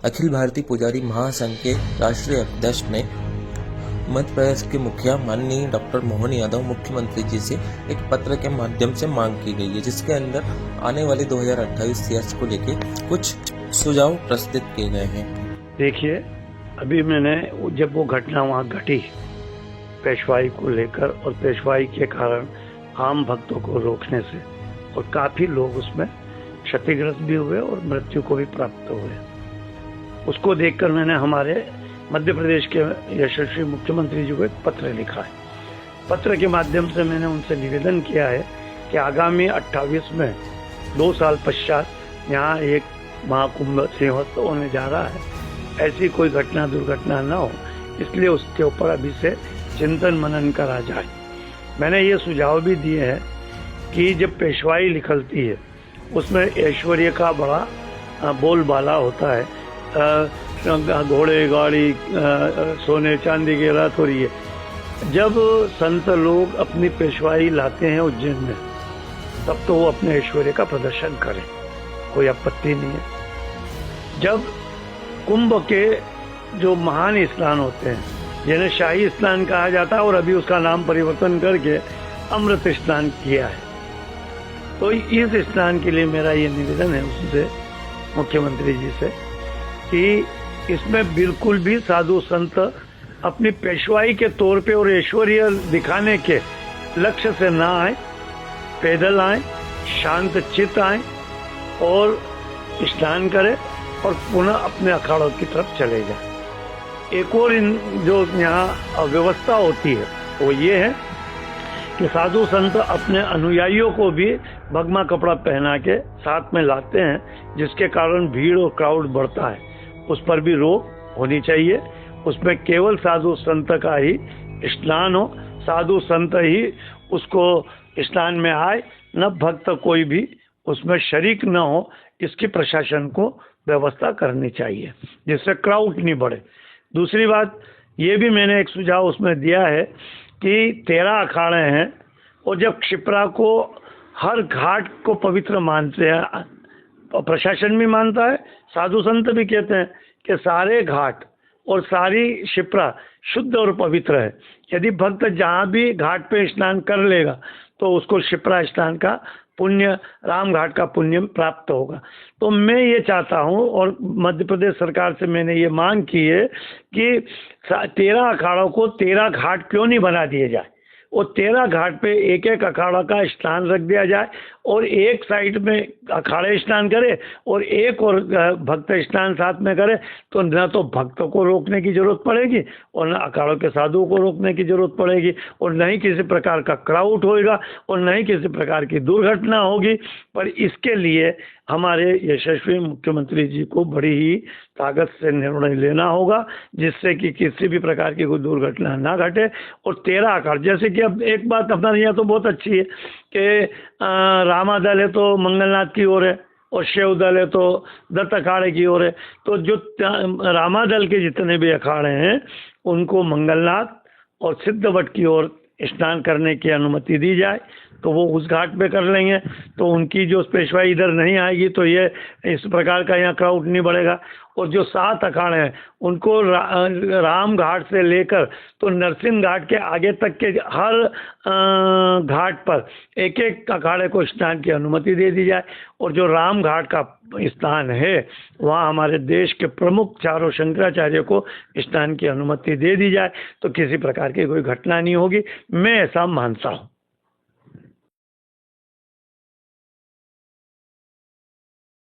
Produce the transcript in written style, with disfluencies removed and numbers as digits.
अखिल भारतीय पुजारी महासंघ के राष्ट्रीय अध्यक्ष ने मध्य प्रदेश के मुखिया माननीय डॉक्टर मोहन यादव मुख्यमंत्री जी से एक पत्र के माध्यम से मांग की गई है, जिसके अंदर आने वाली 2028 सीएस को लेकर कुछ सुझाव प्रस्तुत किए गए हैं। देखिए, अभी मैंने जब वो घटना वहाँ घटी पेशवाई को लेकर और पेशवाई के कारण आम भक्तों को रोकने से, और काफी लोग उसमें क्षतिग्रस्त भी हुए और मृत्यु को भी प्राप्त हुए, उसको देखकर मैंने हमारे मध्य प्रदेश के यशस्वी मुख्यमंत्री जी को एक पत्र लिखा है। पत्र के माध्यम से मैंने उनसे निवेदन किया है कि आगामी 28 में 2 साल पश्चात यहाँ एक महाकुंभ सिंहस्थ होने जा रहा है, ऐसी कोई घटना दुर्घटना न हो, इसलिए उसके ऊपर अभी से चिंतन मनन करा जाए। मैंने ये सुझाव भी दिए हैं कि जब पेशवाई निकलती है उसमें ऐश्वर्य का बड़ा बोलबाला होता है, घोड़े गाड़ी सोने चांदी के रथ हो रही है। जब संत लोग अपनी पेशवाई लाते हैं उज्जैन में, तब तो वो अपने ऐश्वर्य का प्रदर्शन करें, कोई आपत्ति नहीं है। जब कुंभ के जो महान स्नान होते हैं, जिन्हें शाही स्नान कहा जाता है और अभी उसका नाम परिवर्तन करके अमृत स्नान किया है, तो इस स्नान के लिए मेरा ये निवेदन है उससे, मुख्यमंत्री जी से, कि इसमें बिल्कुल भी साधु संत अपनी पेशवाई के तौर पे और ऐश्वर्य दिखाने के लक्ष्य से ना आए, पैदल आए, शांत चित्त आए और स्नान करें और पुनः अपने अखाड़ों की तरफ चले जाए। एक और जो यहाँ व्यवस्था होती है वो ये है कि साधु संत अपने अनुयायियों को भी भगवा कपड़ा पहना के साथ में लाते हैं, जिसके कारण भीड़ और क्राउड बढ़ता है। उस पर भी रोक होनी चाहिए। उसमें केवल साधु संत का ही स्नान हो, साधु संत ही उसको स्नान में आए, न भक्त कोई भी उसमें शरीक न हो। इसकी प्रशासन को व्यवस्था करनी चाहिए जिससे क्राउड नहीं बढ़े। दूसरी बात ये भी मैंने एक सुझाव उसमें दिया है कि 13 अखाड़े हैं और जब क्षिप्रा को हर घाट को पवित्र मानते हैं, प्रशासन भी मानता है, साधु संत भी कहते हैं कि सारे घाट और सारी क्षिप्रा शुद्ध और पवित्र है। यदि भक्त जहाँ भी घाट पे स्नान कर लेगा तो उसको क्षिप्रा स्नान का पुण्य, राम घाट का पुण्य प्राप्त होगा। तो मैं ये चाहता हूँ और मध्य प्रदेश सरकार से मैंने ये मांग की है कि 13 अखाड़ों को 13 घाट क्यों नहीं बना दिए जाए और 13 घाट पे एक एक अखाड़ा का स्नान रख दिया जाए और एक साइड में अखाड़े स्नान करे और एक और भक्त स्नान साथ में करे, तो न तो भक्तों को रोकने की जरूरत पड़ेगी और न अखाड़ों के साधुओं को रोकने की जरूरत पड़ेगी और न ही किसी प्रकार का क्राउड होएगा और न ही किसी प्रकार की दुर्घटना होगी। पर इसके लिए हमारे यशस्वी मुख्यमंत्री जी को बड़ी ही ताकत से निर्णय लेना होगा, जिससे कि किसी भी प्रकार की कोई दुर्घटना ना घटे। और 13 अखाड़े, जैसे कि अब एक बात हमारे यहाँ तो बहुत अच्छी है कि रामा दल है तो मंगलनाथ की ओर है और शिव दल है तो दत्त अखाड़े की ओर है। तो जो रामा दल के जितने भी अखाड़े हैं उनको मंगलनाथ और सिद्धवट की ओर स्नान करने की अनुमति दी जाए, तो वो उस घाट पे कर लेंगे, तो उनकी जो पेशवाई इधर नहीं आएगी, तो ये इस प्रकार का यहाँ क्राउड नहीं बढ़ेगा। और जो 7 अखाड़े हैं उनको राम घाट से लेकर तो नरसिंह घाट के आगे तक के हर घाट पर एक एक अखाड़े को स्नान की अनुमति दे दी जाए। और जो राम घाट का स्थान है वहाँ हमारे देश के प्रमुख चारों शंकराचार्य को स्नान की अनुमति दे दी जाए, तो किसी प्रकार की कोई घटना नहीं होगी। मैं ऐसा मानता हूँ।